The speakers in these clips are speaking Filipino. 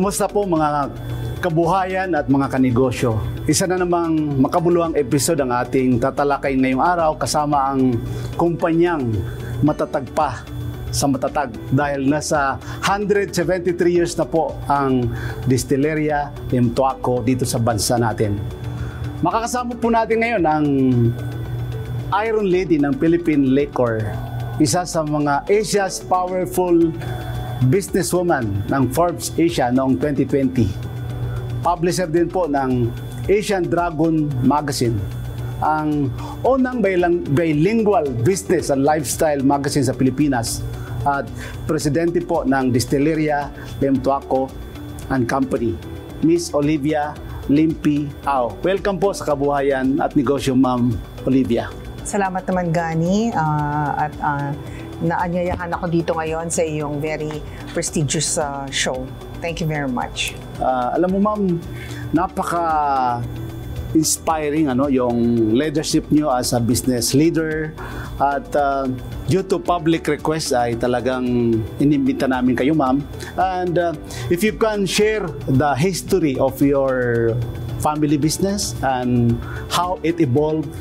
Kumusta po mga kabuhayan at mga kanegosyo? Isa na namang makabuluhang episode ang ating tatalakay ngayong araw kasama ang kumpanyang matatag pa sa matatag dahil nasa 173 years na po ang Distilleria Limtuaco dito sa bansa natin. Makakasama po natin ngayon ang Iron Lady ng Philippine Liquor, isa sa mga Asia's powerful businesswoman ng Forbes Asia noong 2020. Publisher din po ng Asian Dragon Magazine, ang unang bilingual business and lifestyle magazine sa Pilipinas, at presidente po ng Distilleria Limtuaco and Company, Miss Olivia Limpi Ao. Welcome po sa Kabuhayan at Negosyo, Ma'am Olivia. Salamat naman, Gani, at naanyayahan ako dito ngayon sa iyong very prestigious show. Thank you very much. Alam mo, Ma'am, napaka-inspiring yung leadership niyo as a business leader, at due to public request ay talagang inimbita namin kayo, Ma'am. And if you can share the history of your family business and how it evolved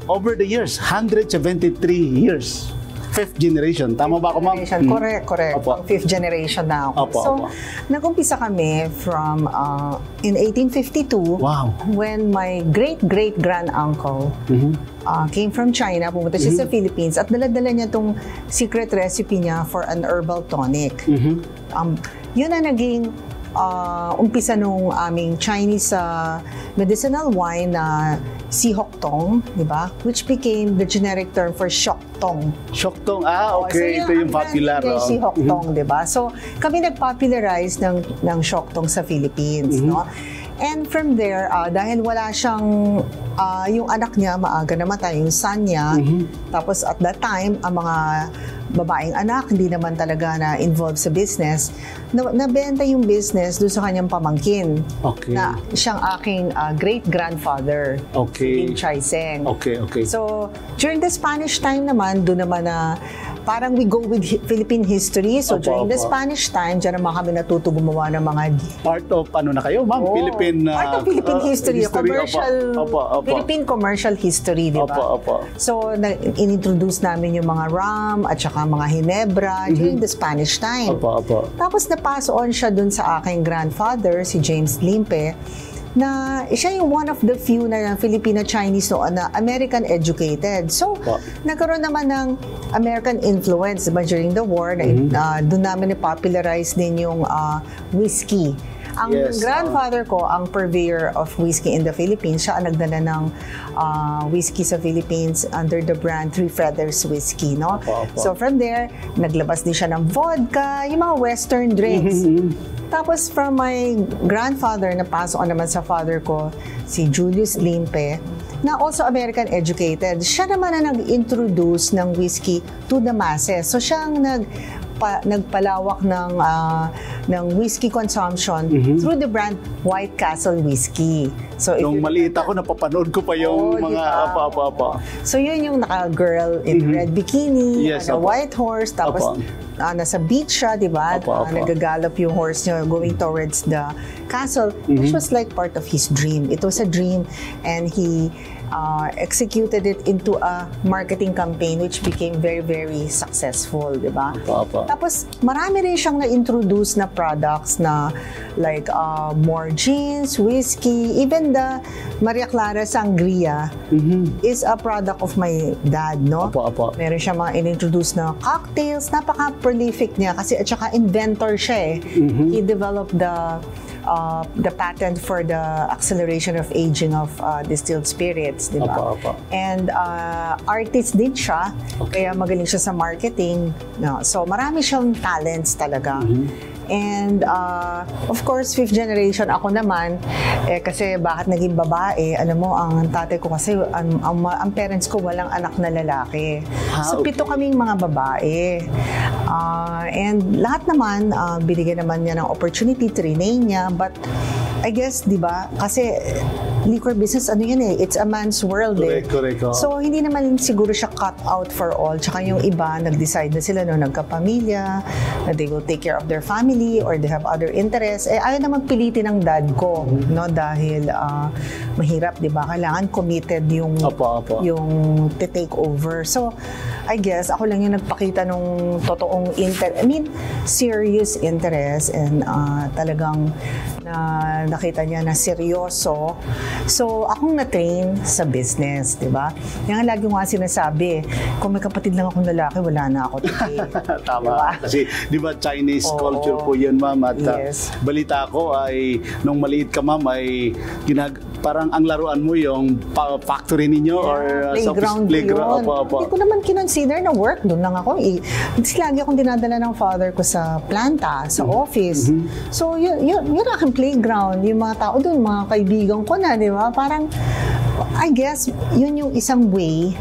over the years, 173 years. Fifth generation. Tama ba ako, Ma'am? Correct. Opo. Fifth generation na ako. Opo, so, nag-umpisa kami from in 1852. Wow. When my great-great-grand-uncle came from China, pumunta siya sa Philippines, at dala-dala niya itong secret recipe niya for an herbal tonic. Yun na naging umpisa nung aming Chinese medicinal wine na Si Hock Tong, di ba? Which became the generic term for Shock Tong. Shock Tong, okay. So, ito yung popular. Si Hock Tong, di ba? So, kami nag-popularize ng Shock Tong sa Philippines, no? And from there, dahil wala siyang, yung anak niya, maaga namatay, yung son niya, tapos at that time, ang mga babaeng anak, hindi naman talaga na involved sa business, nabenta yung business doon sa kanyang pamangkin. Okay. Na siyang aking great-grandfather. Okay. Lim Chai Seng. Okay. So, during the Spanish time naman, doon naman na parang we go with Philippine history. So, during the Spanish time, dyan naman kami natuto gumawa ng mga... Part of ano na kayo, Ma'am? Philippine... part of Philippine history. Commercial... Opo. Philippine commercial history, di ba? Opo. So, in-introduce namin yung mga rum at saka mga Ginebra during the Spanish time. Opo. Tapos, na-pass on siya dun sa aking grandfather, si James Limpe, na siya yung one of the few na Filipino-Chinese noon na American educated. So, nagkaroon naman ng American influence diba, during the war. Doon namin na-popularize din yung whiskey. Ang grandfather ko, ang purveyor of whiskey in the Philippines, siya ang nagdala ng whiskey sa Philippines under the brand Three Feathers Whiskey, no? So from there, naglabas din siya ng vodka, yung mga western drinks. Tapos from my grandfather, napasok naman sa father ko, si Julius Limpe, na also American educated. Siya naman na nag-introduce ng whiskey to the masses. So siyang nagpalawak ng whiskey consumption through the brand White Castle Whiskey. So nung maliit ako, napapanood ko pa yung mga apa. So yun yung naka-girl in red bikini, white horse, tapos nasa beach siya, di ba? Nagagalop yung horse niya going towards the castle, which was like part of his dream. It was a dream, and he executed it into a marketing campaign which became very, very successful, di ba? Tapos, marami rin siyang na-introduce na products na like more gins, whiskey, even the Maria Clara Sangria is a product of my dad, no? Meron siya mga in-introduce na cocktails, napaka-prolific niya kasi at saka inventor siya eh. He developed the patent for the acceleration of aging of distilled spirits, di ba? And artist din siya, kaya magaling siya sa marketing. No? So marami siyang talents talaga. And of course, fifth generation ako naman, kasi bakit naging babae, alam mo, ang tatay ko kasi, ang parents ko walang anak na lalaki. So 7 kaming mga babae. And lahat naman, binigyan naman niya ng opportunity, trinain niya, but I guess, di ba, kasi liquor business, ano yan eh, it's a man's world Correct. So, hindi naman siguro siya cut out for all. Tsaka yung iba, nag-decide na sila, no, nagkapamilya, na they will take care of their family or they have other interests. Ayaw naman pilitin ng dad ko, no, dahil mahirap, di ba? Kailangan committed yung take over. So, I guess, ako lang yung nagpakita nung totoong serious interest and talagang nakita niya na seryoso. So, akong na-train sa business, di ba? Yung lagi nga sinasabi, kung may kapatid lang akong lalaki, wala na ako today. Tama. Diba? Kasi, di ba, Chinese culture po yun, ma'am. At balita ko ay, nung maliit ka, ma'am, ay parang ang laruan mo yung factory ninyo or playground yun. Hindi ko naman kinonsider na work. Doon lang ako. Lagi akong dinadala ng father ko sa planta, sa office. So, yun aking playground. Yung mga tao doon, mga kaibigan ko na, di ba? Parang, I guess, yun yung isang way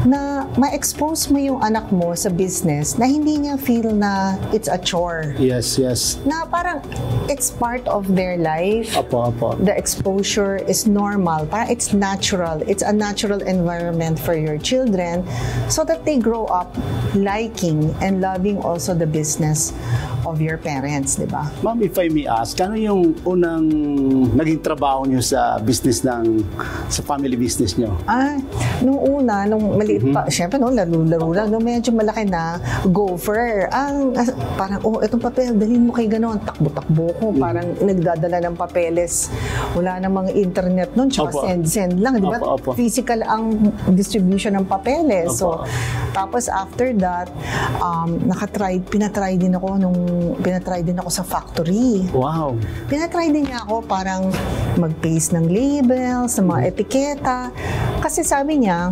na ma-expose mo yung anak mo sa business na hindi niya feel na it's a chore. Yes. Na parang it's part of their life. Apo. The exposure is normal. Parang it's natural. It's a natural environment for your children so that they grow up liking and loving also the business of your parents, di ba? Ma'am, if I may ask, ano yung unang naging trabaho nyo sa business sa family business nyo? Nung una, nung maliit pa, syempre, laro-laro lang, nung medyo malaki na, gopher. Parang, itong papel, dalhin mo kay ganon, takbo-takbo ko, parang nagdadala ng papeles. Wala namang internet nun, tsaka send lang, di ba? Physical ang distribution ng papeles. So, tapos after that, pinatry din ako sa factory. Wow. Pinatry din niya ako parang mag-paste ng labels, sa mga etiketa. Kasi sabi niya,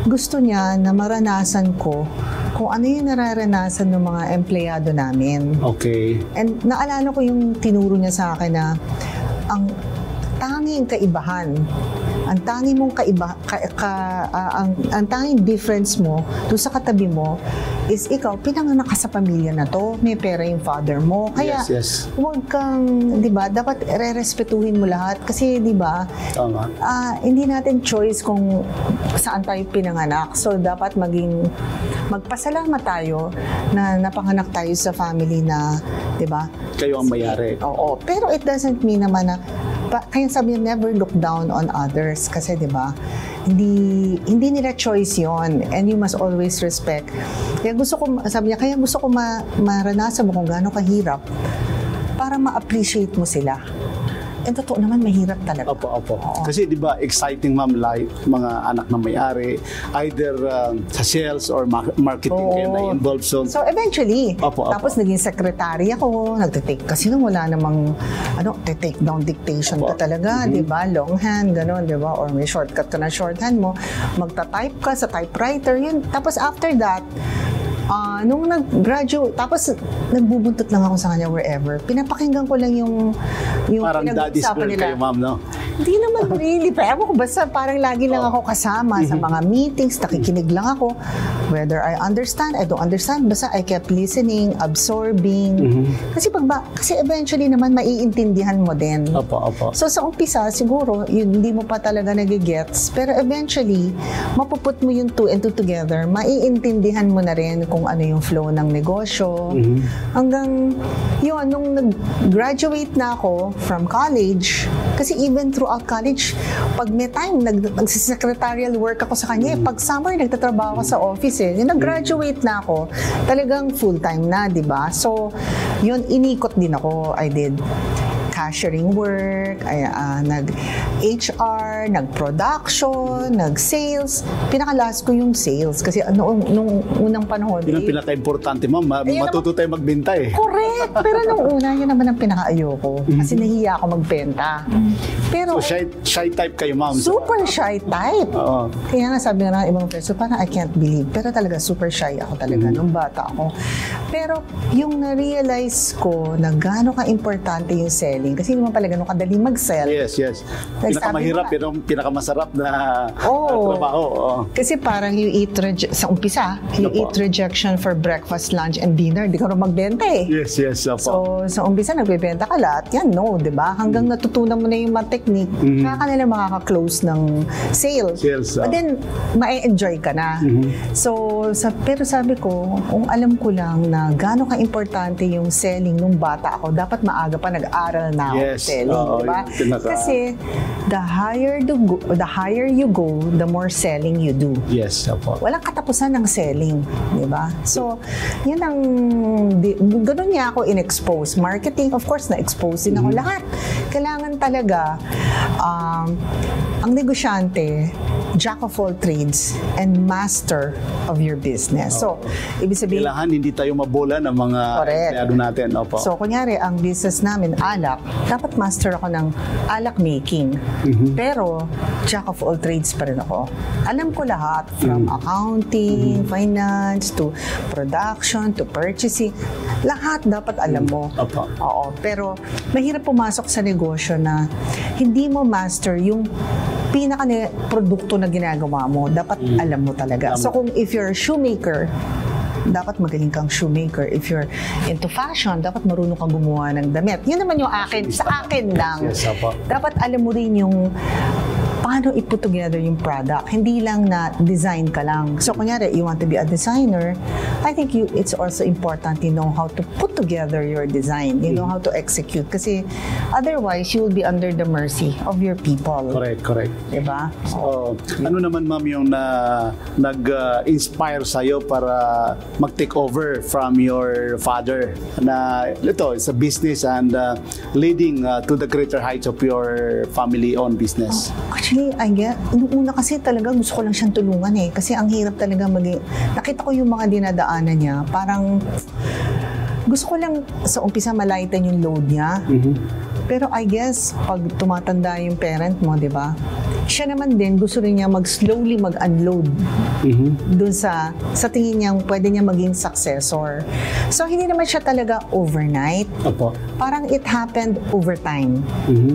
gusto niya na maranasan ko kung ano yung nararanasan ng mga empleyado namin. Okay. And naalala ko yung tinuro niya sa akin na ang tanging kaibahan, ang tanging mong ang tanging difference mo doon sa katabi mo is ikaw, pinanganak ka sa pamilya na to, may pera yung father mo. Kaya, huwag kang, di ba, dapat re-respetuhin mo lahat. Kasi, di ba, hindi natin choice kung saan tayo pinanganak. So, dapat magpasalamat tayo na napanganak tayo sa family na, di ba? Kayo ang mayari. Oo. Pero it doesn't mean naman na kaya sabi niya, never look down on others. Kasi, di ba, hindi nila choice yon and you must always respect. Kaya gusto ko maranasan mo kung gaano kahirap para ma-appreciate mo sila. And totoo naman, mahirap talaga. Opo. Kasi di ba, exciting, ma'am, like mga anak na may-ari, either sa sales or marketing kayo na involved. So eventually, tapos naging secretary ako, nagtitake, kasi nung wala namang, take down dictation ka talaga, di ba? Longhand, gano'n, di ba? Or may shortcut ka na shorthand mo, magta-type ka sa typewriter, yun. Tapos after that, nung nag-graduate, tapos nagbubuntot lang ako sa kanya wherever. Pinapakinggan ko lang yung parang daddy's girl kayo, ma'am, no? Hindi naman really. Pero basta parang lagi lang ako kasama sa mga meetings, nakikinig lang ako. Whether I understand, I don't understand, basta I kept listening, absorbing. Kasi eventually naman maiintindihan mo din. Opo. So sa umpisa, siguro, hindi mo pa talaga nagigets. Pero eventually, mapuput mo yung two and two together, maiintindihan mo na rin kung ano yung flow ng negosyo. Hanggang yun, nung nag-graduate na ako from college, kasi even throughout college, pag may time, nag-secretarial work ako sa kanya. Pag summer, nagtatrabaho ako sa office. Yung nag-graduate na ako, talagang full-time na, di ba? So, yun, inikot din ako. I did cashiering work, nag-HR, nag-production, nag-sales. Pinaka-last ko yung sales kasi nung unang panahon. Yun ang pinaka-importante, ma'am. Matuto tayo magbenta eh. Correct! Pero nung una, yun naman ang pinaka-ayoko. Kasi nahiya ako magbenta. Pero, so, shy type kayo, ma'am? Super shy type. Kaya nga sabi nga ng ibang person, parang I can't believe. Pero talaga, super shy ako talaga nung bata ako. Pero, yung na-realize ko na gaano ka-importante yung selling, kasi hindi naman pala ganun kadali mag-sell. Yes. pinakamahirap pero pinakamasarap na trabaho. Kasi parang sa umpisa, you eat rejection for breakfast, lunch, and dinner. Di ka rin magbenta eh. Yes. So, sa umpisa, nagbebenta ka lahat. Yan, no, di ba? Hanggang natutunan mo na yung mga technique, kaya ka nila makaka-close ng sales. But then, ma-enjoy ka na. So, pero sabi ko, kung alam ko lang na gaano ka-importante yung selling nung bata ako, dapat maaga pa nag-aral na ako selling. Diba? Kasi, the higher you go, the more selling you do. Yes, opo. Walang katapusan ng selling. Diba? So, yun ang, ganun niya ako in-expose. Marketing, of course, na-expose din ako lahat. Kailangan talaga, ang negosyante, jack of all trades and master of your business. So, ibig sabihin, kailangan hindi tayo mabola ng mga empleyado natin. Opo. So, kunyari, ang business namin, alak, dapat master ako ng alak making. Pero, jack of all trades pa rin ako. Alam ko lahat, from accounting, finance, to production, to purchasing. Lahat dapat alam mo. Oo. Pero, mahirap pumasok sa negosyo na hindi mo master yung pinaka-produkto na ginagawa mo. Dapat alam mo talaga. So, if you're a shoemaker, dapat magaling kang shoemaker. If you're into fashion, dapat marunong kang gumawa ng damit. Yun naman yung sa akin lang. Dapat alam mo rin yung paano i-put together yung product. Hindi lang na design ka lang. So, kunyari, you want to be a designer, I think it's also important you know how to put together your design. You know how to execute. Kasi, otherwise, you will be under the mercy of your people. Correct. Diba? So, ano naman, ma'am, yung nag-inspire sa'yo para mag-take over from your father na ito, it's a business and leading to the greater heights of your family-owned business? Actually, I get, nung una kasi talaga gusto ko lang siyang tulungan eh. Kasi ang hirap talaga nakita ko yung mga dinadaanan niya. Parang gusto ko lang sa umpisa malaitan yung load niya. Pero I guess, pag tumatanda yung parent mo, di ba? Siya naman din, gusto rin niya slowly mag-unload dun sa tingin niyang pwede niya maging successor. So, hindi naman siya talaga overnight. Parang it happened over time.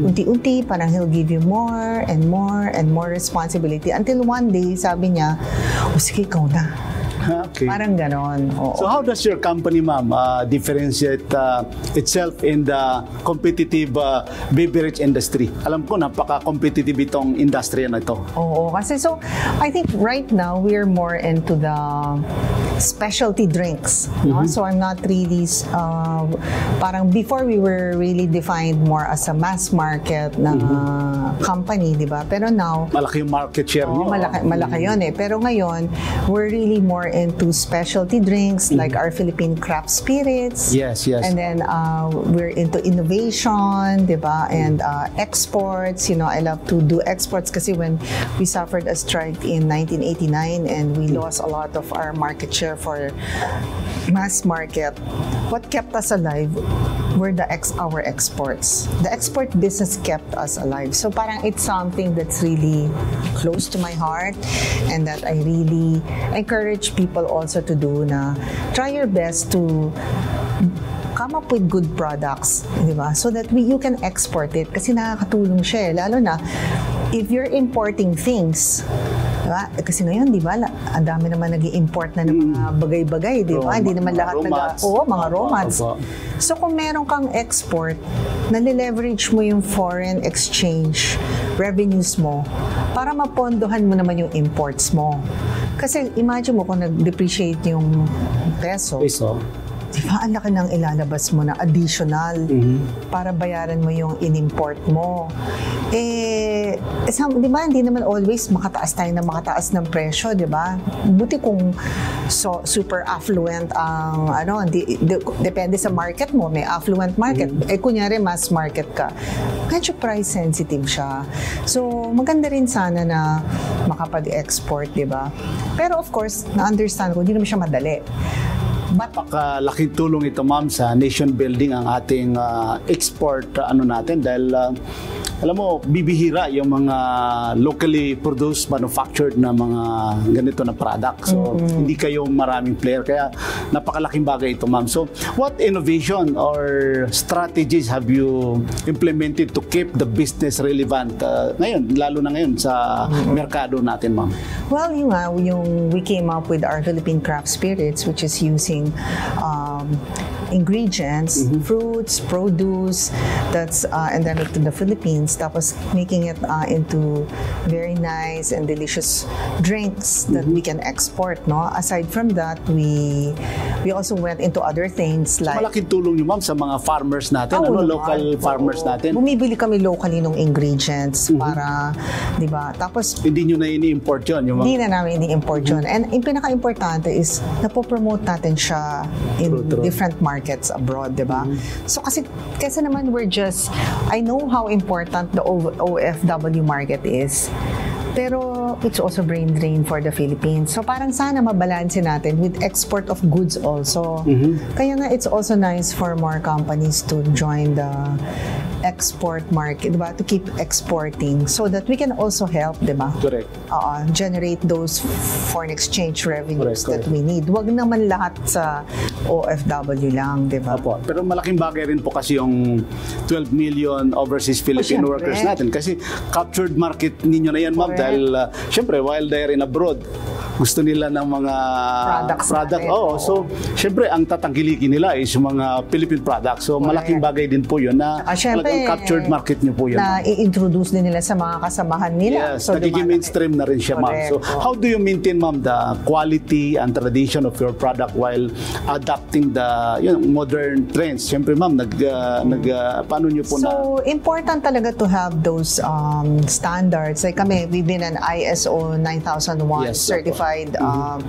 Unti-unti, parang he'll give you more and more and more responsibility. Until one day, sabi niya, sige, ikaw na. Okay. Parang ganon. So how does your company, ma'am, differentiate itself in the competitive beverage industry? Alam ko, napaka-competitive itong industry na ito. Oo, kasi so, I think right now, we're more into the specialty drinks. No? So I'm not really, parang before we were really defined more as a mass market na company, di ba? Pero now, malaki yung market share niyo. Malaki yun eh. Pero ngayon, we're really more into specialty drinks like our Philippine craft spirits. Yes. And then we're into innovation, di ba? And exports. You know, I love to do exports kasi when we suffered a strike in 1989 and we lost a lot of our market share for mass market, what kept us alive were our exports. The export business kept us alive. So parang it's something that's really close to my heart and that I really encourage people also to do na try your best to come up with good products, di ba? So that you can export it kasi nakakatulong siya eh. Lalo na if you're importing things, diba? Kasi ngayon, di ba, ang dami naman nag-i-import na ng mga bagay-bagay, di ba? Hindi naman lahat mga romance. So kung meron kang export, nalileverage mo yung foreign exchange revenues mo para mapondohan mo naman yung imports mo. Kasi imagine mo kung nag-depreciate yung peso. Di ba, ang laki ng ilalabas mo na additional para bayaran mo yung in-import mo. Di ba, hindi naman always makataas ng presyo, di ba? Buti kung super affluent ang, depende sa market mo, may affluent market. Kunyari, mass market ka. Medyo price sensitive siya. So, maganda rin sana na makapag-export, di ba? Pero of course, na-understand ko, hindi naman siya madali. Napakalaking tulong ito, ma'am, sa nation building ang ating export natin dahil alam mo, bibihira yung mga locally produced, manufactured na mga ganito na product. So, hindi kayo maraming player. Kaya, napakalaking bagay ito, ma'am. So, what innovation or strategies have you implemented to keep the business relevant ngayon, lalo na ngayon sa merkado natin, ma'am? Well, we came up with our Philippine Craft Spirits, which is using ingredients, fruits, produce, that's endemic to the Philippines, tapos making it into very nice and delicious drinks that we can export, no? Aside from that, we also went into other things like... Malaking tulong niyo, ma'am, sa mga farmers natin, local farmers natin. Bumibili kami locally ng ingredients para, di ba? Tapos... Hindi nyo na ini-import yun? Hindi na namin ini-import yun. And yung pinaka-importante is, napopromote natin siya in different markets abroad, di ba? So kasi naman I know how important the OFW market is, pero it's also brain drain for the Philippines. So parang sana mabalanse natin with export of goods also. Kaya nga it's also nice for more companies to join the export market, diba? To keep exporting so that we can also help, diba? Correct. Generate those foreign exchange revenues that we need. Wag naman lahat sa OFW lang, diba? Opo. Pero malaking bagay rin po kasi yung 12 million overseas Philippine workers natin. Kasi captured market ninyo na yan, ma'am. Dahil, syempre, while they're in abroad, gusto nila ng mga product. So, syempre, ang tatangkilikin nila is yung mga Philippine products. So, malaking bagay din po yun na talagang captured market nyo po yun. Na i-introduce din nila sa mga kasamahan nila. Yes, so, nagiging mainstream na rin siya, ma'am. So, how do you maintain, ma'am, the quality and tradition of your product while adapting the modern trends? Syempre, ma'am, paano nyo po So, important talaga to have those standards. Like kami, we've been an ISO 9001 certified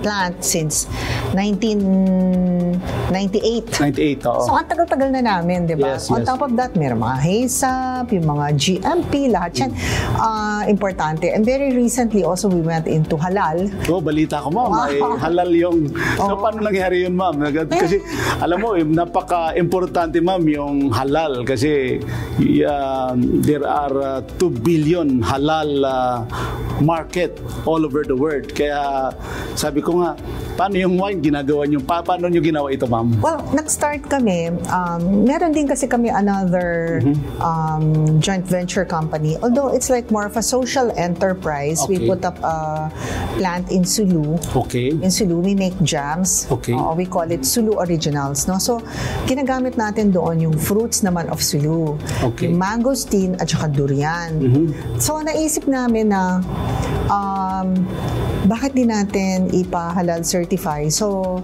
plant since 1998. So, ang tagal-tagal na namin, di ba? On top of that, meron mga HACCP, yung mga GMP, lahat yan. Importante. And very recently, also, we went into halal. Balita ko, ma'am. Halal yung... So, paano nangyari yun, ma'am? Kasi, alam mo, napaka-importante, ma'am, yung halal. Kasi, there are 2 billion halal market all over the world. Kaya sabi ko nga, paano yung wine ginagawa nyo? Paano nyo ginawa ito, ma'am? Well, nag-start kami. Meron din kasi kami another joint venture company. Although it's like more of a social enterprise. We put up a plant in Sulu. In Sulu, we make jams. We call it Sulu Originals. No? So, ginagamit natin doon yung fruits naman of Sulu. Yung mangosteen at saka durian. So, naisip namin na bakit di natin ipa-halal certify? So,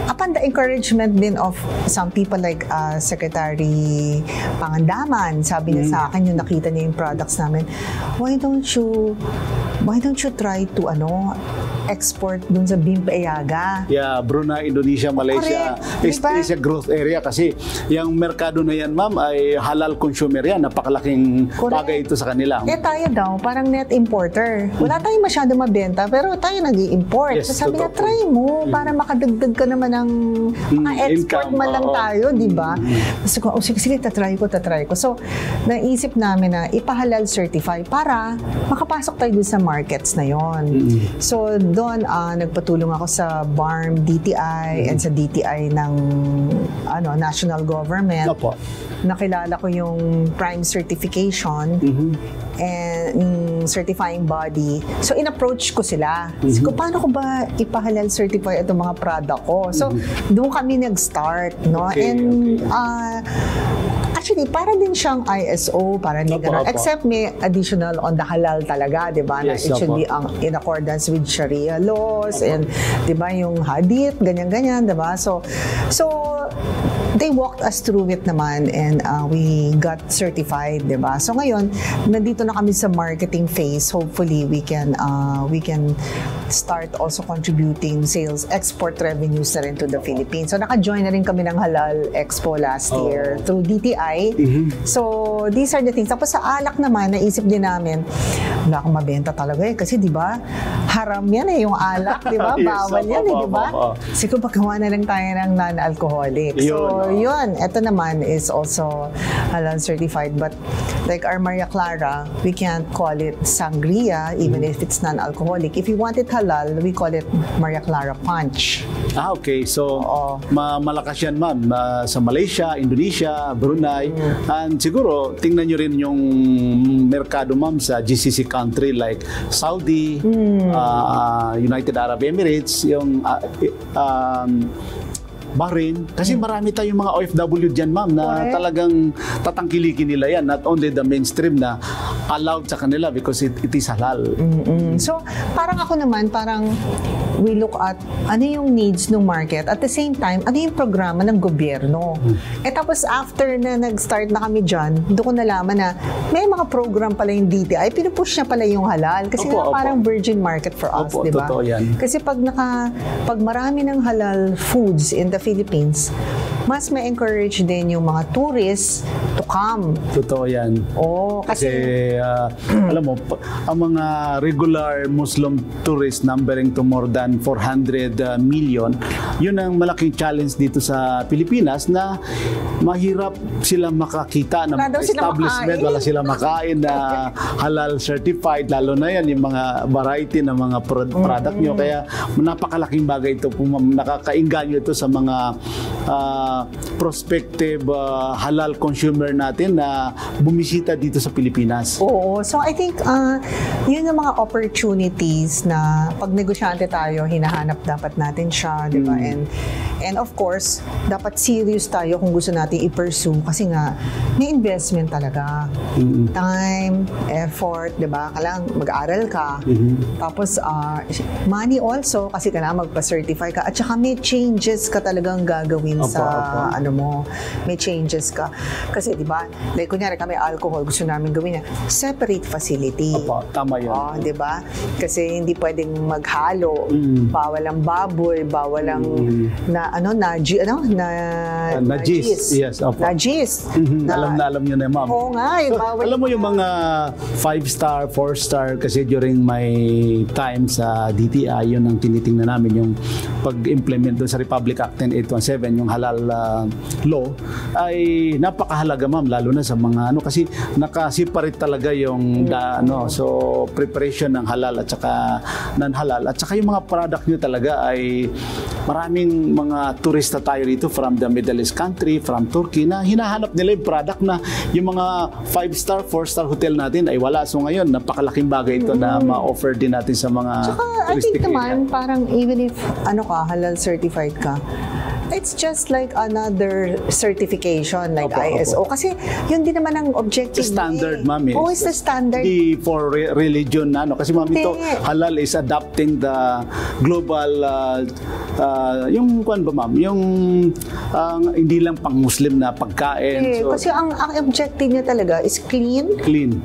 upon the encouragement din of some people like Secretary Pangandaman, sabi niya sa akin, yung nakita niya yung products namin, why don't you try to export dun sa Bimpayaga? Yeah, Brunei, Indonesia, Malaysia. Is a growth area kasi yung merkado na yan, ma'am, ay halal consumer yan. Napakalaking bagay ito sa kanila. Kaya tayo daw, parang net importer. Wala tayong masyado mabenta, pero tayo nag-i-import. So sabi niya, try mo para makadagdag ka naman ng mga export man lang tayo, di ba? Sige, tatry ko. So, naisip namin na ipahalal certify para makapasok tayo dun sa markets na yon. So, doon, nagpatulong ako sa BARM, DTI, and sa DTI ng national government. Nakilala ko yung Prime Certification and yung certifying body. So, in-approach ko sila. Sabi ko, paano ko ba ipahalal certify itong mga product ko? So, doon kami nag-start, no? Actually, para din siyang ISO, para din gano'n. Except may additional on the halal talaga, di ba? It should be in accordance with Sharia laws and, di ba, yung hadith, ganyan-ganyan, di ba? So, they walked us through it naman and we got certified, di ba? So ngayon, nandito na kami sa marketing phase. Hopefully, we can start also contributing sales, export revenues na rin to the Philippines. So naka-join na rin kami ng Halal Expo last year through DTI. So these are the things. Tapos sa alak naman, naisip din namin, wala akong mabenta talaga kasi di ba, haram yan yung alak, di ba? Bawal yan di ba? Siguro pagkawa na lang tayo ng non-alcoholic. So yun, eto naman is also halal certified, but like our Maria Clara, we can't call it sangria even if it's non-alcoholic. If you want it halal, we call it Maria Clara Punch. Okay. So, malakas yan, ma'am, sa Malaysia, Indonesia, Brunei, and siguro, tingnan nyo rin yung merkado, ma'am, sa GCC country like Saudi, United Arab Emirates, yung Bahrain, kasi marami tayong mga OFW dyan, ma'am, na talagang tatangkilikin nila yan. Not only the mainstream na allowed sa kanila because it is halal. So, parang ako naman, parang we look at ano yung needs ng market. At the same time, ano yung programa ng gobyerno. Tapos after na nag-start na kami dyan, doon ko nalaman na may mga program pala yung DTI, pinupush niya pala yung halal. Kasi parang virgin market for us, di ba? Kasi pag marami ng halal foods in the Philippines, mas may encourage din yung mga tourists to come. Totoo yan. Kasi alam mo, ang mga regular Muslim tourists numbering to more than 400 million, yun ang malaking challenge dito sa Pilipinas na mahirap silang makakita ng establishment, wala silang makain na halal certified, lalo na yan yung mga variety ng mga product nyo. Kaya napakalaking bagay ito, nakakainganyo ito sa mga prospective halal consumer natin na bumisita dito sa Pilipinas. So I think yun yung mga opportunities na pag negosyante tayo, hinahanap dapat natin siya, di ba? And of course, dapat serious tayo kung gusto natin i-pursue kasi nga may investment talaga. Time, effort, di ba? Kailangan mag-aral ka. Tapos money also kasi kailangan magpa-certify ka at saka may changes ka talagang gagawin sa ano mo, may changes ka. Kasi di ba, like kunyari kami alcohol, gusto namin gawin na separate facility. Tama yan. Di ba? Kasi hindi pwedeng maghalo. Bawal ang baboy, bawal ang najis. Yes, najis. Alam nyo na, ma'am. Oo nga, bawal. Alam mo yung mga 5-star, 4-star, kasi during my time sa DTI, yun ang tinitingnan namin, yung pag-implement doon sa Republic Act 10817, yung halal law, ay napakahalaga, ma'am, lalo na sa mga kasi nakaseparate talaga yung so preparation ng halal at saka non-halal at saka yung mga product nyo talaga ay maraming mga turista tayo dito from the Middle East country, from Turkey, na hinahanap nila yung product na yung mga 5-star, 4-star hotel natin ay wala. So ngayon, napakalaking bagay ito na ma-offer din natin sa mga touristic area. I think naman, parang even if halal certified ka, it's just like another certification like ISO. Kasi yun din naman ang objective. The standard, ma'am. It's the standard. Hindi for religion na. Kasi ma'am, ito, halal is adapting the global, yung kuwan ba, ma'am? Yung hindi lang pang-Muslim na pagkain. Kasi ang objective niya talaga is clean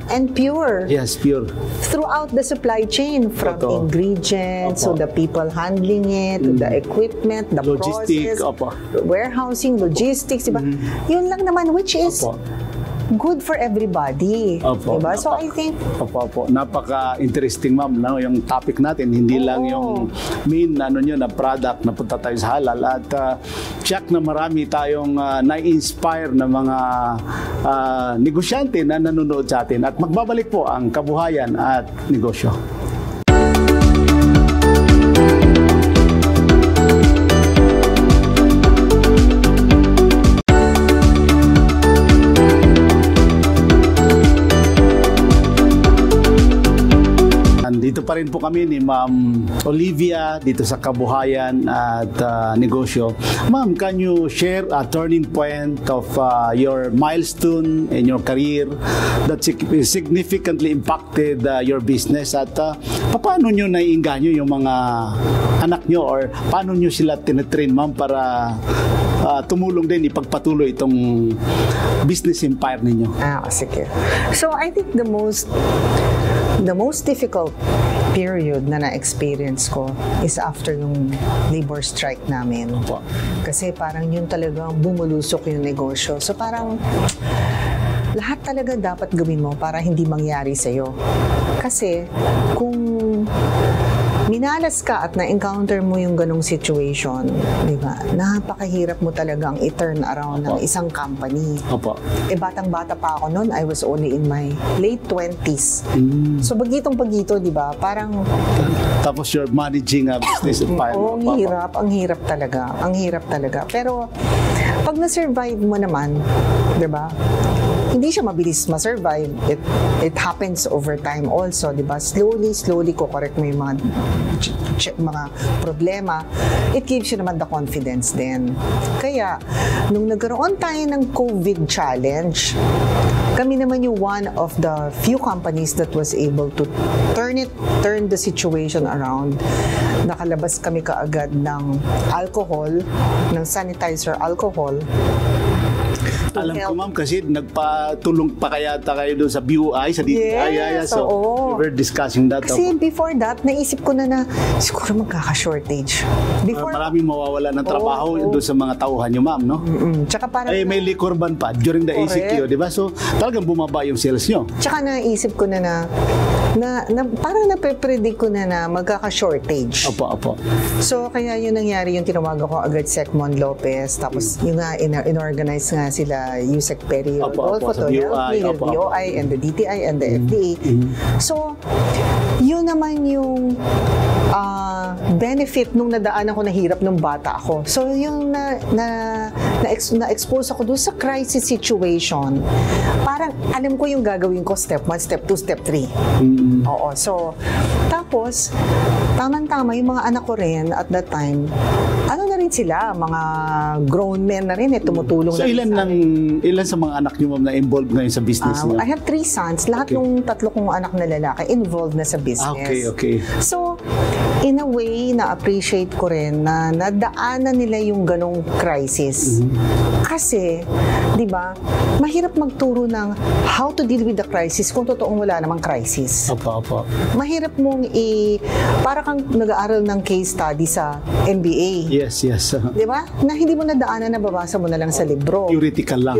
and pure. Yes, pure. Throughout the supply chain, from ingredients, so the people handling it, the equipment, the logistic, process, warehousing, logistics, diba? Yun lang naman, which is good for everybody. Diba? So I think napaka-interesting, ma'am, yung topic natin, hindi lang yung main na product na punta tayo sa halal, at check na marami tayong na-inspire na mga negosyante na nanonood sa atin, at magbabalik po ang Kabuhayan at Negosyo. Dito pa rin po kami ni Ma'am Olivia dito sa Kabuhayan at Negosyo. Ma'am, can you share a turning point of your milestone in your career that significantly impacted your business, at paano nyo naiinganyo yung mga anak nyo, or paano nyo sila tinetrain, ma'am, para tumulong din ipagpatuloy itong business empire ninyo? Sige. So I think the most difficult period na na-experience ko is after yung labor strike namin. Kasi parang yun talagang bumulusok yung negosyo. So parang lahat talaga dapat gawin mo para hindi mangyari sa'yo. Kasi kung minalas ka at na-encounter mo yung ganong situation, di ba? Napakahirap mo talagang i-turn around ng isang company. Batang-bata pa ako noon. I was only in my late 20s. So, bagitong-bagito, di ba? Parang... Tapos you're managing a business. Ang hirap talaga. Ang hirap talaga. Pero, pag na-survive mo naman, di ba? Hindi siya mabilis ma-survive. It happens over time also, di ba? Slowly ko-correct mo yung mga problema. It gives you naman the confidence din. Kaya, nung nagkaroon tayo ng COVID challenge, kami naman yung one of the few companies that was able to turn the situation around. Nakalabas kami kaagad ng alcohol, ng sanitizer alcohol. Alam ko, ma'am, kasi nagpatulong pa kaya kayo doon sa BUI, sa DTI. So, we were discussing that. Kasi before that, naisip ko na siguro magkaka-shortage. Maraming mawawala ng trabaho doon sa mga tauhan nyo, ma'am, no? Tsaka parang... may liquor ban pa during the ACQ, di ba? So, talagang bumaba yung sales nyo. Tsaka naisip ko na parang nape-predict ko na magkaka-shortage. Opo. So, kaya yun nangyari, yung tinawagan ko agad Secmon Lopez, tapos yung nga, inorganize nga sila Yusek Peri, Rodolfo to help me, the BOI and the DTI and the FDA. So, yun naman yung benefit nung nadaan ako na hirap nung bata ako. So, yung na-expose ako doon sa crisis situation, parang alam ko yung gagawin ko, step 1, step 2, step 3. So, tapos, tamang-tama yung mga anak ko rin at that time, ano na rin sila, mga grown men na rin, tumutulong so, na ilan sa mga anak niyo, ma'am, na involved ngayon sa business niyo? I have 3 sons. Lahat ng 3 kong anak na lalaki involved na sa business. Okay. So, in a way, na-appreciate ko rin na nadaanan nila yung ganong crisis. Kasi, di ba, mahirap magturo ng how to deal with the crisis kung totoong wala namang crisis. Opo. Mahirap mong para kang nag-aaral ng case study sa MBA. Yes. Di ba? Na hindi mo nadaanan, nababasa mo na lang sa libro. Theoretical lang.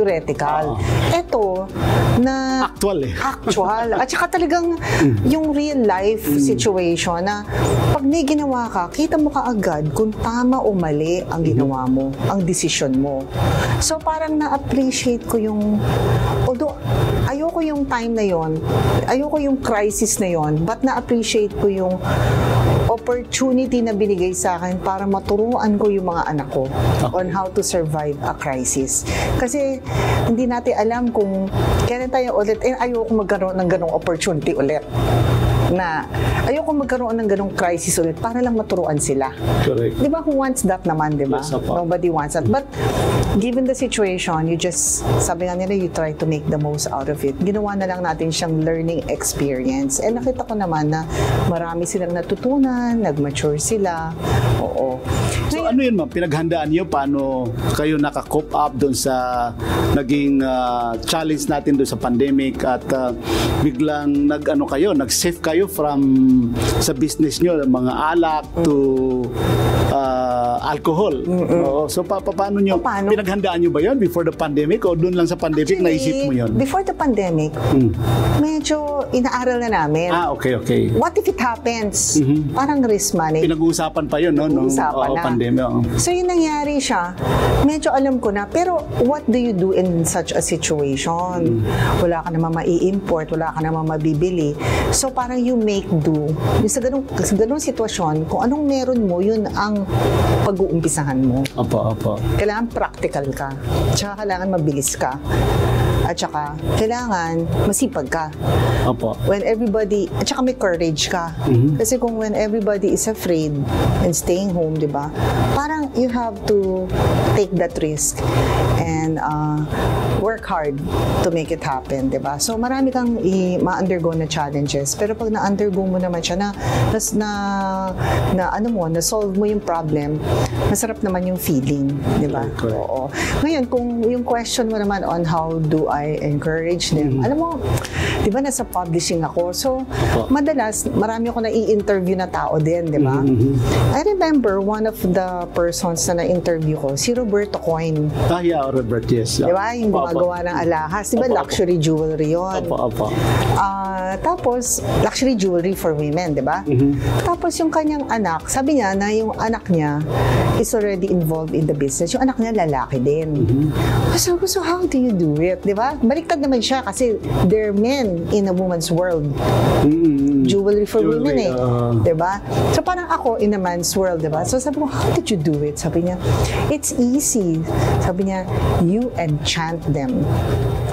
Ito, na... Actual. At saka talagang yung real life situation na pag may ginawa ka, kita mo kaagad kung tama o mali ang ginawa mo, ang desisyon mo. So parang na-appreciate ko yung... Although, ayoko yung time na yon, ayoko yung crisis na yon, but na-appreciate ko yung opportunity na binigay sa akin para maturuan ko yung mga anak ko on how to survive a crisis. Kasi hindi natin alam kung kailan tayo ulit, ayoko magkaroon ng ganong opportunity ulit. Na ayoko magkaroon ng ganong crisis ulit para lang maturuan sila. Correct. Di ba, who wants that naman, di ba? Yes, nobody wants that. But given the situation, you just, sabi nga nila, you try to make the most out of it. Ginawa na lang natin siyang learning experience. And nakita ko naman na marami silang natutunan, nag-mature sila. Oo. So ano yun, ma'am? Pinaghandaan niyo paano kayo naka-cope up doon sa naging challenge natin doon sa pandemic at biglang nag-save kayo from sa business niyo, mga alak to alcohol. So paano niyo? Pinaghandaan niyo ba yun before the pandemic o doon lang sa pandemic? Actually, naisip mo yun? Before the pandemic, medyo inaaral na namin. Okay. What if it happens? Parang risk management. Pinag-uusapan pa yun, no? Nung pandemic. So yung nangyari siya, medyo alam ko na, pero what do you do in such a situation? Wala ka naman mai-import, wala ka naman mabibili. So parang you make do. Sa ganung sitwasyon, kung anong meron mo, yun ang pag-uumpisahan mo. Opo. Kailangan practical ka. Tsaka kailangan mabilis ka. At saka, kailangan masipag ka. Opo. At saka may courage ka. Kasi kung when everybody is afraid and staying home, di ba? Parang you have to take that risk and work hard to make it happen, di ba? So, marami kang ma-undergo na challenges. Pero pag na-undergo mo naman siya, na-solve mo yung problem, masarap naman yung feeling, di ba? Oo. Ngayon, kung yung question mo naman on how do I encourage them. Alam mo, di ba nasa publishing ako, so madalas marami ako na-i-interview na tao din, di ba? I remember one of the persons na na-interview ko, si Roberto Coin. Yeah, Robert, yes. Di ba? Yung gumagawa ng alahas. Di ba? Luxury jewelry yun. Tapos, luxury jewelry for women, di ba? Tapos yung kanyang anak, sabi niya na yung anak niya is already involved in the business. Yung anak niya lalaki din. So how do you do it? Di ba? Baliktad naman siya kasi they're men in a woman's world. Jewelry for women eh. Di ba? So parang ako in a man's world, di ba? So sabi ko, how did you do it? Sabi niya, it's easy. Sabi niya, you enchant them.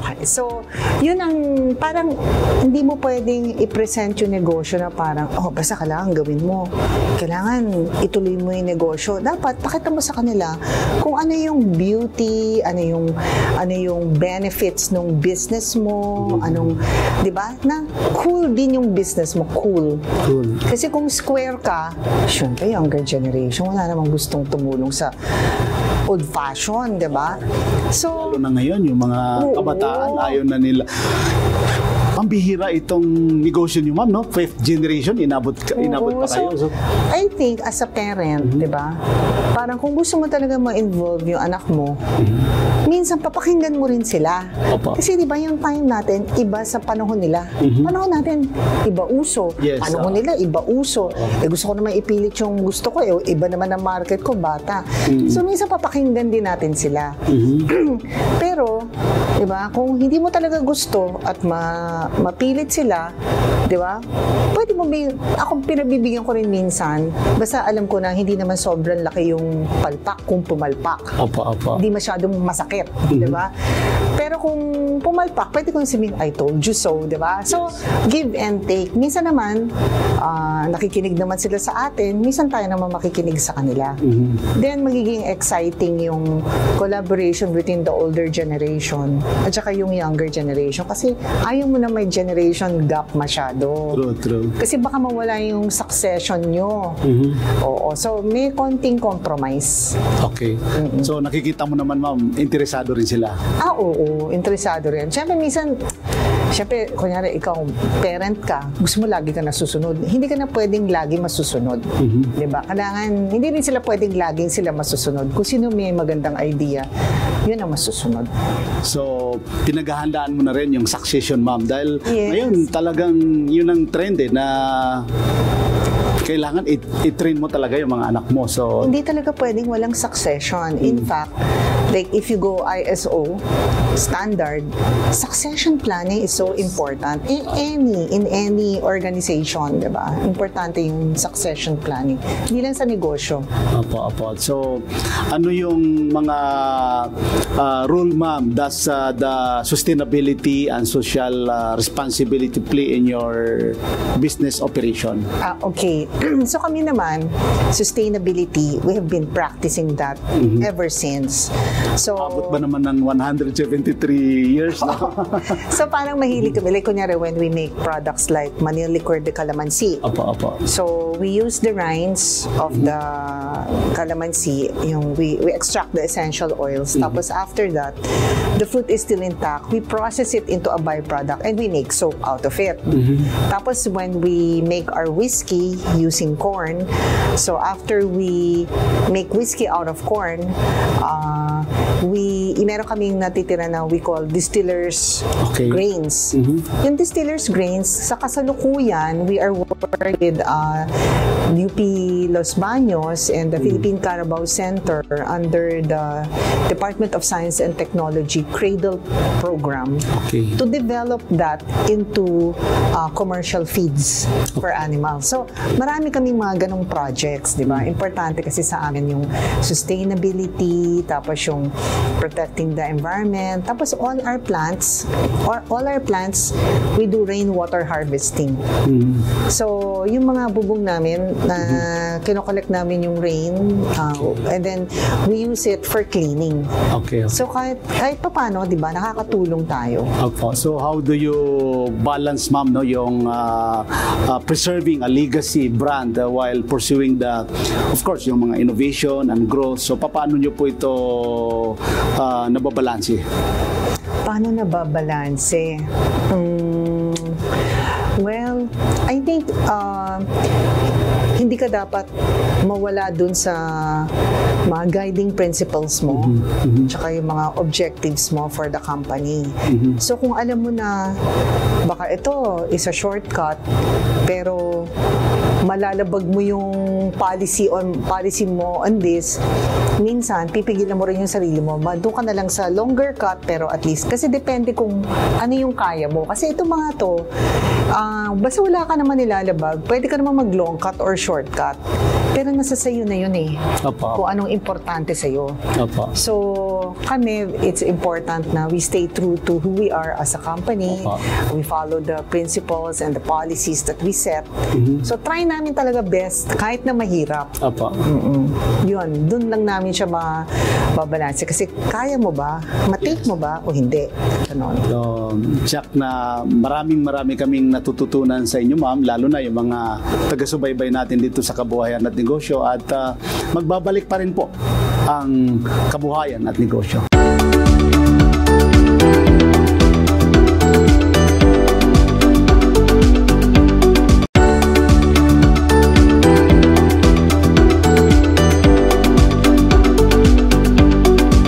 Okay. So, yun ang parang hindi mo pwedeng i-present yung negosyo na parang, basta kailangan gawin mo. Kailangan ituloy mo yung negosyo. Dapat pakita mo sa kanila kung ano yung beauty, ano yung benefits ng business mo, anong, 'di ba? Na cool din yung business mo, cool. Kasi kung square ka, syempre younger generation wala namang gustong tumulong sa old fashion, 'di ba? So, lalo na ngayon yung mga kabataan ayaw na nila. Ang bihira itong negosyo niyo, ma'am, no? 5th generation, inabot pa kayo. So, I think as a parent, di ba? Parang kung gusto mo talaga ma-involve yung anak mo, minsan papakinggan mo rin sila. Kasi di ba yung time natin, iba sa panahon nila. Panahon natin, iba uso. Yes, panahon nila, iba uso. Gusto ko naman ipilit yung gusto ko. Iba naman ang market ko, bata. So minsan papakinggan din natin sila. Pero, di ba, kung hindi mo talaga gusto at mapilit sila, di ba? Pwede mo ako pinabibigyan ko rin minsan, basta alam ko na hindi naman sobrang laki yung palpak kung pumalpak. Hindi masyadong masakit, di ba? Pero kung pumalpak, pwede kong sabihin, I told you so, di ba? So, give and take. Minsan naman, nakikinig naman sila sa atin, minsan tayo naman makikinig sa kanila. Then, magiging exciting yung collaboration between the older generation at saka yung younger generation. Kasi ayaw mo na may generation gap masyado. True. Kasi baka mawala yung succession nyo. Oo. So, may konting compromise. Okay. So, nakikita mo naman, ma'am, interesado rin sila. Oo. Interesado rin. Siyempre, minsan, kunyari, ikaw, parent ka, gusto mo lagi ka nasusunod. Hindi ka na pwedeng lagi masusunod. Diba? Kailangan, hindi rin sila pwedeng laging sila masusunod. Kung sino may magandang idea, yun ang masusunod. So, pinaghahandaan mo na rin yung succession, ma'am. Dahil ngayon, talagang yun ang trend na kailangan i-train mo talaga yung mga anak mo. So, hindi talaga pwedeng walang succession. In fact, like if you go ISO standard, succession planning is so important in any organization, 'di ba? Importante yung succession planning. Hindi lang sa negosyo. Opo. So, ano yung mga role, ma'am, does the sustainability and social responsibility play in your business operation? Okay. So kami naman, sustainability, we have been practicing that ever since. So, abot ba naman ng 173 years na? So parang mahilig kami. Like kunyari, when we make products like Manila Liquor de Calamansi. Opo. So we use the rinds of the calamansi. We extract the essential oils. Tapos after that, the fruit is still intact. We process it into a byproduct and we make soap out of it. Tapos when we make our whiskey using corn, so after we make whiskey out of corn, meron kaming natitira na we call distillers grains. Yung distillers grains, sa kasalukuyan, we are working with UP Los Baños and the Philippine Carabao Center under the Department of Science and Technology Cradle Program to develop that into commercial feeds for animals. So, marami kaming mga ganong projects, di ba? Importante kasi sa amin yung sustainability, tapos yung protecting the environment, tapos all our plants, we do rainwater harvesting. So, yung mga bubong namin, kinokollect namin yung rain, and then we use it for cleaning. Okay. So, kahit paano, di ba, nakakatulong tayo. Okay. So, how do you balance, ma'am, no, yung preserving a legacy brand while pursuing of course, yung mga innovation and growth. So, paano nyo po ito nababalansi? Paano nababalanse? Well, I think hindi ka dapat mawala dun sa mga guiding principles mo, tsaka yung mga objectives mo for the company. So kung alam mo na baka ito is a shortcut, pero malalabag mo yung policy mo on this, minsan pipigilan mo rin yung sarili mo. Doon ka na lang sa longer cut, pero at least kasi depende kung ano yung kaya mo. Kasi itong mga to, basta wala ka naman nilalabag, pwede ka naman mag long cut or shortcut. Pero nasa sayo na yun eh. Kung anong importante sa'yo. So, kami, it's important na we stay true to who we are as a company. We follow the principles and the policies that we set. So, try namin talaga best kahit na mahirap. Yun, dun lang namin siya mababalanse. Kasi kaya mo ba? Matake mo ba? O hindi? Ganon. Jack, na marami kaming natututunan sa inyo, ma'am, lalo na yung mga taga-subaybay natin dito sa Kabuhayan at Negosyo, at magbabalik pa rin po ang Kabuhayan at Negosyo.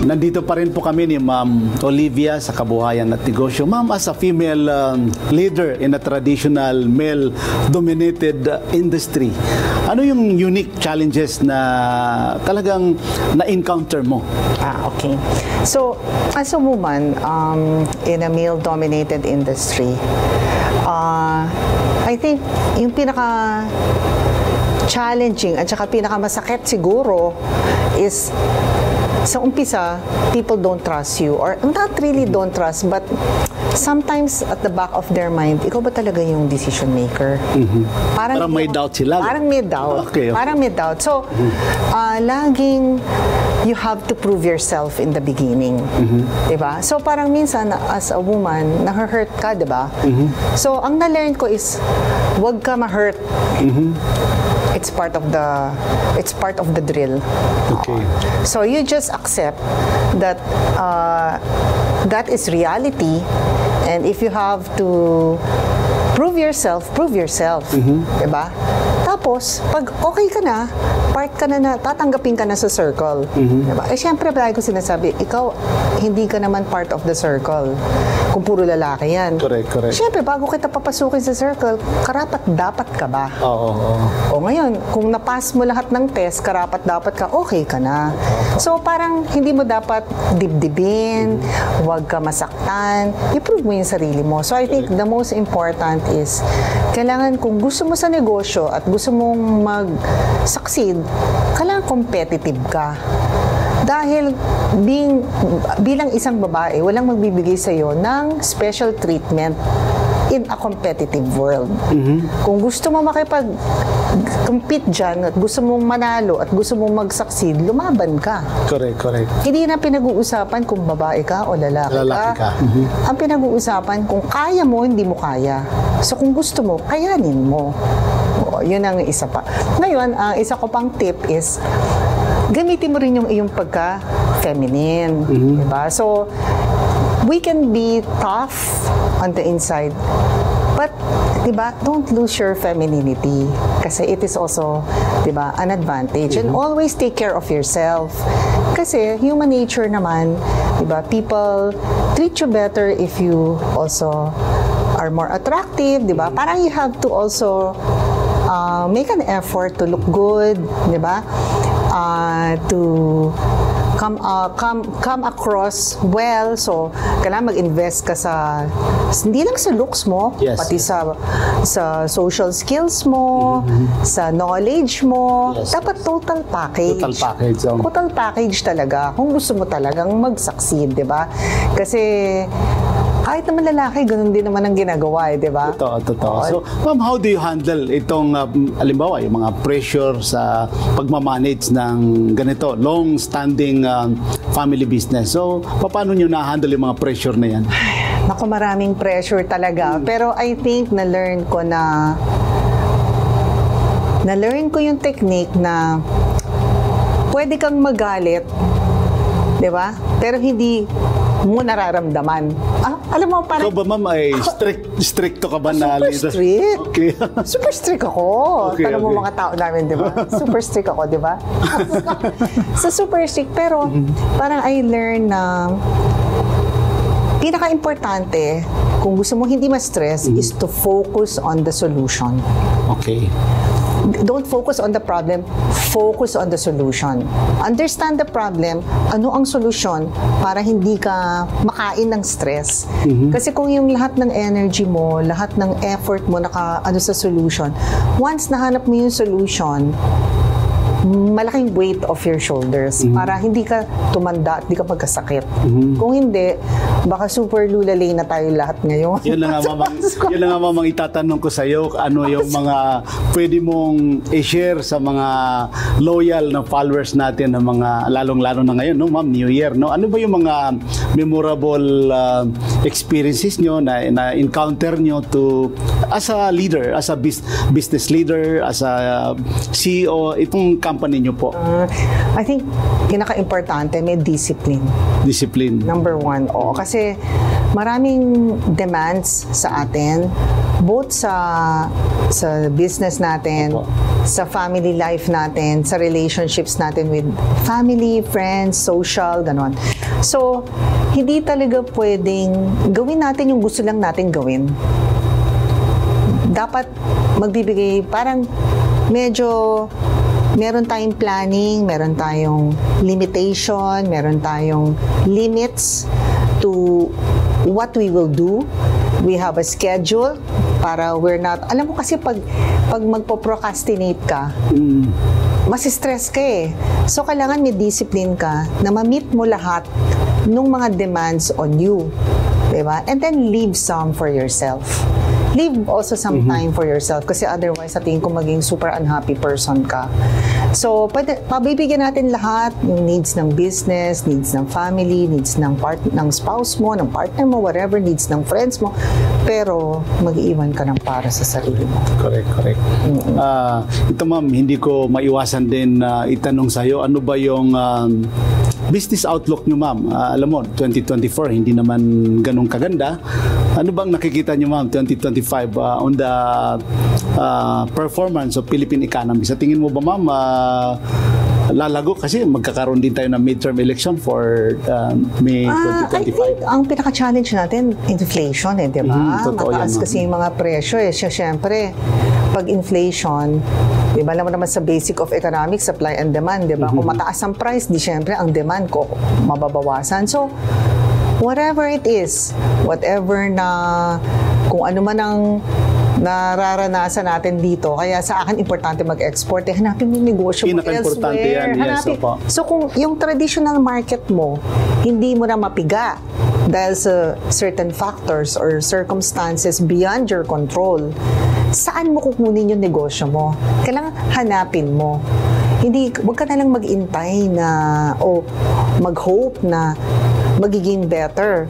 Nandito pa rin po kami ni Ma'am Olivia sa Kabuhayan at Negosyo. Ma'am, as a female leader in a traditional male-dominated industry, ano yung unique challenges na talagang na-encounter mo? Okay. So, as a woman in a male-dominated industry, I think yung pinaka-challenging at saka pinaka-masakit siguro is sa umpisa, people don't trust you, or not really don't trust, but sometimes at the back of their mind, ikaw ba talaga yung decision maker? Parang may doubt sila. Parang may doubt. Okay. Parang may doubt. So, laging you have to prove yourself in the beginning. Diba? So, parang minsan, as a woman, na-hurt ka, diba? So, ang na-learn ko is, wag ka ma-hurt. It's part of the drill. Okay. So you just accept that that is reality, and if you have to prove yourself, diba? Tapos, pag okay ka na, part ka na, tatanggapin ka na sa circle. Diba? Eh, syempre, lagi ko sinasabi, ikaw, hindi ka naman part of the circle. Kung puro lalaki yan. Correct. Syempre, bago kita papasukin sa circle, karapat-dapat ka ba? O ngayon, kung napass mo lahat ng test, karapat-dapat ka, okay ka na. So, parang hindi mo dapat dibdibin, huwag ka masaktan, i-prove mo yung sarili mo. So, I think the most important is, kailangan kung gusto mo sa negosyo at gusto mong mag-succeed, kailangan competitive ka. Dahil bilang isang babae, walang magbibigay sa'yo ng special treatment in a competitive world. Kung gusto mo makipag-compete dyan at gusto mong manalo at gusto mong mag-succeed, lumaban ka. Correct. Hindi na pinag-uusapan kung babae ka o lalaki ka. Ang pinag-uusapan kung kaya mo, hindi mo kaya. So kung gusto mo, kayanin mo. Yun ang isa pa. Ngayon, isa ko pang tip is, gamitin mo rin yung iyong pagka-feminine. Diba? So, we can be tough on the inside, but, diba, don't lose your femininity. Kasi it is also, diba, an advantage. And always take care of yourself. Kasi human nature naman, diba, people treat you better if you also are more attractive, diba? Parang you have to also make an effort to look good, diba? To come across well. So, kailangan mag-invest ka sa, hindi lang sa looks mo, pati sa social skills mo, sa knowledge mo. Dapat total package. Total package talaga. Kung gusto mo talagang mag-succeed, di ba? Kasi, kahit naman lalaki, ganun din naman ang ginagawa, di ba? Totoo. So, ma'am, how do you handle itong, halimbawa, yung mga pressure sa pagmamanage ng ganito, long-standing family business? So, paano nyo na-handle yung mga pressure na yan? Naku, maraming pressure talaga. Pero I think na-learn ko yung technique na pwede kang magalit, di ba? Pero hindi mo nararamdaman. Alam mo, parang... Ikaw ba, ma'am, ay stricto ka ba na leader? Super strict. Okay. Super strict ako. Okay, Tanong mo mga tao namin, di ba? Super strict ako, di ba? So, super strict. Pero, parang I learn na pinaka-importante, kung gusto mo hindi ma-stress, is to focus on the solution. Okay. Don't focus on the problem, focus on the solution. Understand the problem, ano ang solusyon para hindi ka makain ng stress. Kasi kung yung lahat ng energy mo, lahat ng effort mo naka-ano sa solution, once nahanap mo yung solution, malaking weight off your shoulders para hindi ka tumanda at hindi ka magkasakit. Kung hindi, baka super lulalay na tayo lahat ngayon. Yun lang nga mamang itatanong ko sa iyo, ano yung mga pwede mong i-share sa mga loyal na followers natin na mga lalong-lalo na ngayon, no, ma'am, New Year, no? Ano ba yung mga memorable experiences nyo na encounter nyo to as a leader, as a business leader, as a CEO, itong company nyo po? I think pinaka-importante, may discipline. Discipline. Number one, kasi maraming demands sa atin, both sa business natin, sa family life natin, sa relationships natin with family, friends, social, ganon. So, hindi talaga pwedeng gawin natin yung gusto lang natin gawin. Dapat magbibigay, parang medyo meron tayong planning, meron tayong limitation, meron tayong limits to what we will do. We have a schedule para we're not... Alam mo kasi pag magpo-procrastinate ka, masistress ka eh. So, kailangan may discipline ka na ma-meet mo lahat ng mga demands on you. Diba? And then leave some for yourself. Leave also some time for yourself kasi otherwise sa tingin ko maging super unhappy person ka. So, pabibigyan natin lahat yung needs ng business, needs ng family, needs ng spouse mo, ng partner mo, whatever, needs ng friends mo. Pero, mag-iwan ka ng para sa sarili mo. Correct. Ito ma'am, hindi ko maiwasan din itanong sa'yo, ano ba yung business outlook nyo ma'am? Alam mo, 2024, hindi naman ganun kaganda. Ano bang nakikita nyo ma'am, 2025 on the performance of Philippine economy? Sa tingin mo ba ma'am, lalago kasi magkakaroon din tayo ng midterm election for May 2025? I think ang pinaka-challenge natin, inflation di ba? Mataas kasi yung mga presyo Siyempre, pag inflation, di ba, alam mo naman sa basic of economics, supply and demand, di ba? Kung mataas ang price, di syempre ang demand ko mababawasan. So, whatever it is, whatever na, kung ano man ang nararanasan natin dito. Kaya sa akin, importante mag-export. Hanapin mo yung negosyo mo elsewhere. Yes, so kung yung traditional market mo, hindi mo na mapiga dahil sa certain factors or circumstances beyond your control, saan mo kukunin yung negosyo mo? Kailangan hanapin mo. Huwag ka na lang mag-intay na mag-hope na magiging better.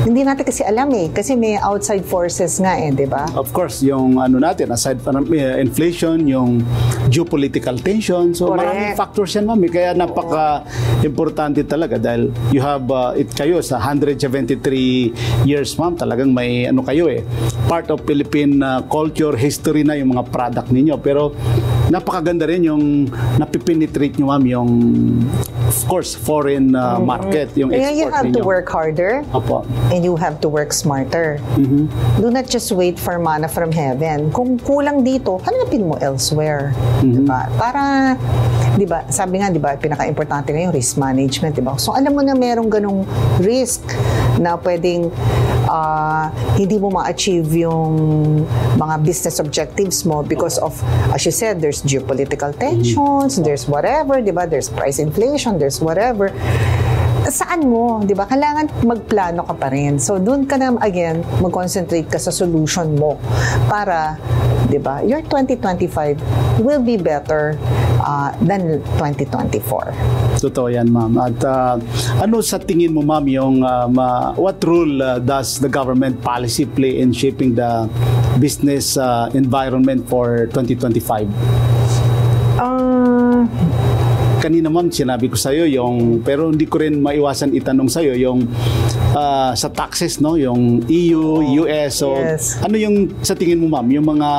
Hindi natin kasi alam kasi may outside forces nga di ba? Of course, yung natin, aside from inflation, yung geopolitical tension, so maraming factors yan ma'am, kaya napaka-importante talaga dahil you have, kayo sa 173 years ma'am, talagang may kayo part of Philippine culture, history na yung mga product ninyo, pero napakaganda rin yung napipenetrate nyo ma'am yung of course foreign market, yung export ninyo. You have to work harder. Opo. And you have to work smarter. Do not just wait for manna from heaven. Kung kulang dito, hanapin mo elsewhere. Diba? Para, diba, sabi nga, diba, pinaka-importante ngayon, risk management, diba? So, alam mo na merong ganong risk na pwedeng hindi mo ma-achieve yung mga business objectives mo because of, as you said, there's geopolitical tensions, there's whatever, diba? There's price inflation, there's whatever. Saan mo, di ba? Kailangan magplano ka pa rin. So, doon ka na, again, mag-concentrate ka sa solution mo para, di ba, your 2025 will be better than 2024. Totoo yan, ma'am. At ano sa tingin mo, ma'am, yung what role does the government policy play in shaping the business environment for 2025? kanina ma'am, sinabi ko sa'yo pero hindi ko rin maiwasan itanong sa'yo yung sa taxes, no? Yung EU, US. So, yes. Ano yung sa tingin mo ma'am, yung mga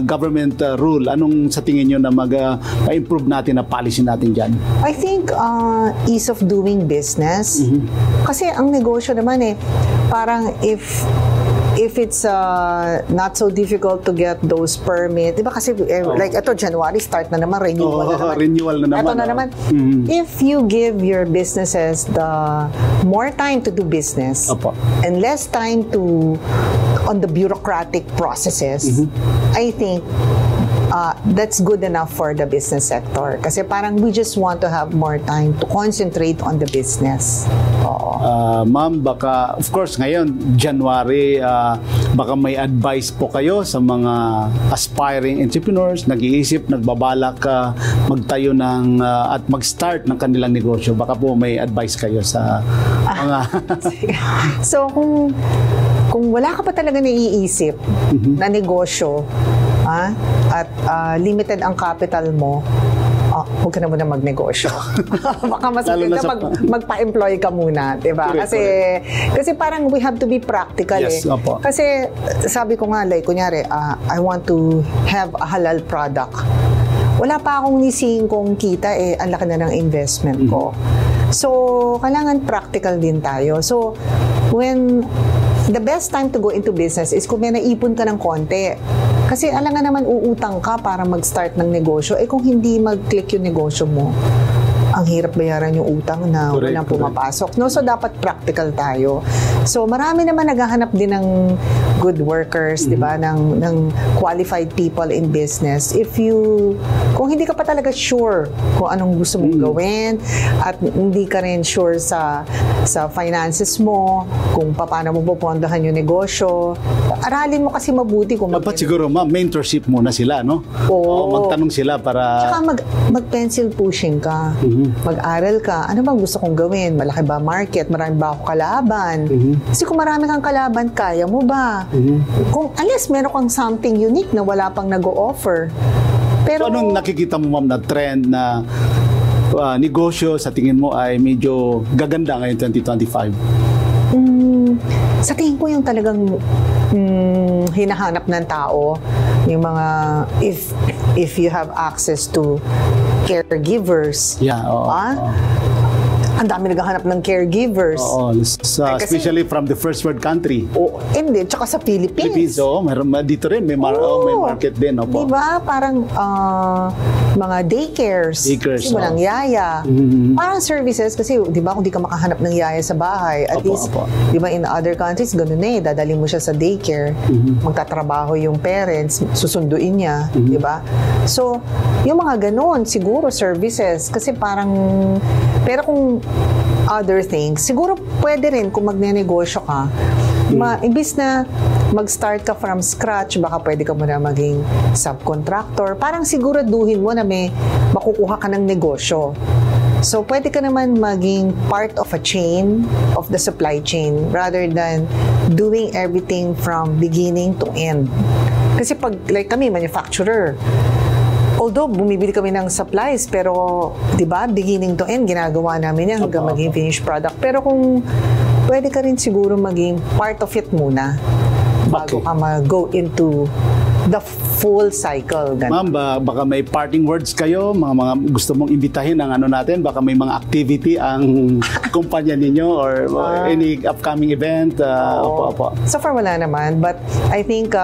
government rule, anong sa tingin nyo na ma-improve natin na policy natin dyan? I think ease of doing business. Kasi ang negosyo naman parang if it's not so difficult to get those permit, di ba kasi like ito January start na naman, renewal na naman. Renewal na naman. Ito na naman. If you give your businesses the more time to do business and less time on the bureaucratic processes, I think that's good enough for the business sector. Kasi parang we just want to have more time to concentrate on the business. Ma'am, baka, of course, ngayon, January, baka may advice po kayo sa mga aspiring entrepreneurs, nag-iisip, nagbabalak magtayo at mag-start ng kanilang negosyo. Baka po may advice kayo sa mga... So, kung wala ka pa talaga naiisip na negosyo, at limited ang capital mo, huwag ka na muna magnegosyo. Baka mas maganda magpa-employ ka muna, diba? Kasi parang we have to be practical. Yes, Kasi sabi ko nga, like, kunyari, I want to have a halal product. Wala pa akong nising kong kita, ang laki na ng investment ko. So, kailangan practical din tayo. So, the best time to go into business is kung may naipon ka ng konti. Kasi alam nga naman, uutang ka para mag-start ng negosyo. Kung hindi mag-click yung negosyo mo, ang hirap bayaran yung utang na walang pumapasok. No? So, dapat practical tayo. So, marami naman naghahanap din ng good workers, di ba? Ng qualified people in business. Kung hindi ka pa talaga sure kung anong gusto mong gawin at hindi ka rin sure sa finances mo, kung paano mo pupuntahan yung negosyo, aralin mo kasi mabuti kung dapat siguro, ma'am, mentorship muna sila, no? Magtanong sila para... Tsaka mag-pencil pushing ka. Mag-aral ka. Ano bang gusto kong gawin? Malaki ba market? Marami ba ako kalaban? Kasi kung marami kang kalaban, kaya mo ba? Unless meron kang something unique na wala pang nag-o-offer. Pero, so, anong nakikita mo, ma'am, na trend na negosyo sa tingin mo ay medyo gaganda ngayon 2025? Sa tingin ko yung talagang hinahanap ng tao, yung mga if you have access to caregivers. Ang dami naghahanap ng caregivers. Especially from the first world country. Hindi, tsaka sa Philippines. Dito rin, may market din. Diba? Parang mga daycares. Kasi walang yaya. Parang services, kasi diba kung di ka makahanap ng yaya sa bahay, at least, diba in other countries, ganun dadali mo siya sa daycare, magtatrabaho yung parents, susunduin niya, diba? So, yung mga ganun, siguro services, kasi parang, pero kung other things, siguro pwede rin kung magnenegosyo ka, imbis na mag-start ka from scratch, baka pwede ka muna maging subcontractor. Parang siguraduhin mo na may makukuha ka ng negosyo. So, pwede ka naman maging part of a chain, of the supply chain, rather than doing everything from beginning to end. Kasi pag, like kami, manufacturer, although bumibili kami ng supplies, pero, di ba, beginning to end, ginagawa namin yan hanggang maging finished product. Pero kung pwede ka rin siguro maging part of it muna, bago ka mag-go into the full cycle. Ma'am, baka may parting words kayo, mga gusto mong imbitahin ang natin, baka may mga activity ang kumpanya ninyo or any upcoming event. So far, wala naman. But I think,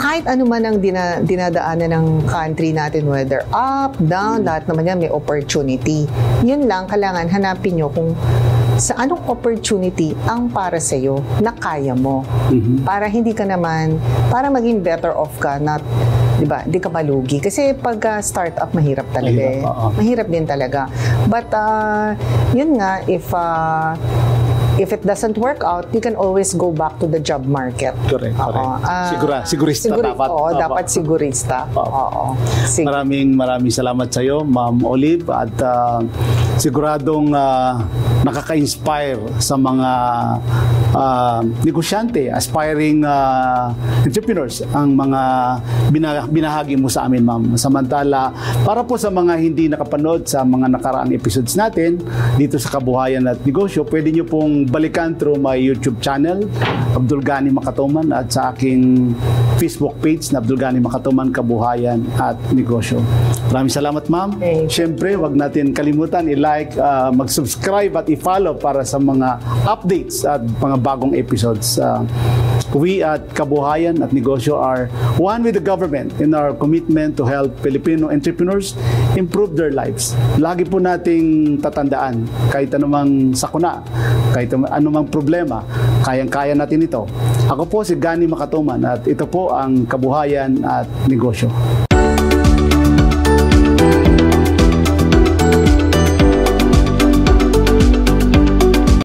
kahit ano man ang dinadaanan ng country natin, whether up, down, lahat naman yan may opportunity. Yun lang, kailangan hanapin nyo kung sa anong opportunity ang para sa'yo na kaya mo. Para hindi ka naman, para maging better off ka, not, di ba, hindi ka malugi. Kasi pag startup, mahirap talaga Mahirap din talaga. But, yun nga, if it doesn't work out, you can always go back to the job market. Correct. Sigurista dapat. Oo, dapat sigurista. Oo. Maraming salamat sa iyo, Ma'am Olive, at siguradong nakaka-inspire sa mga negosyante, aspiring entrepreneurs ang mga binahagi mo sa amin, Ma'am. Samantala, para po sa mga hindi nakapanood sa mga nakaraang episodes natin dito sa Kabuhayan at Negosyo, pwede nyo pong balikan through my YouTube channel, Abdul Gani Makatuman, at sa aking Facebook page na Abdul Gani Makatuman, Kabuhayan at Negosyo. Maraming salamat, Ma'am. Siyempre, wag natin kalimutan i-like, mag-subscribe at i-follow para sa mga updates at mga bagong episodes. We at Kabuhayan at Negosyo are one with the government in our commitment to help Filipino entrepreneurs improve their lives. Lagi po nating tatandaan, kahit anumang sakuna, kahit anumang problema, kayang-kaya natin ito. Ako po si Gani Makatuman at ito po ang Kabuhayan at Negosyo.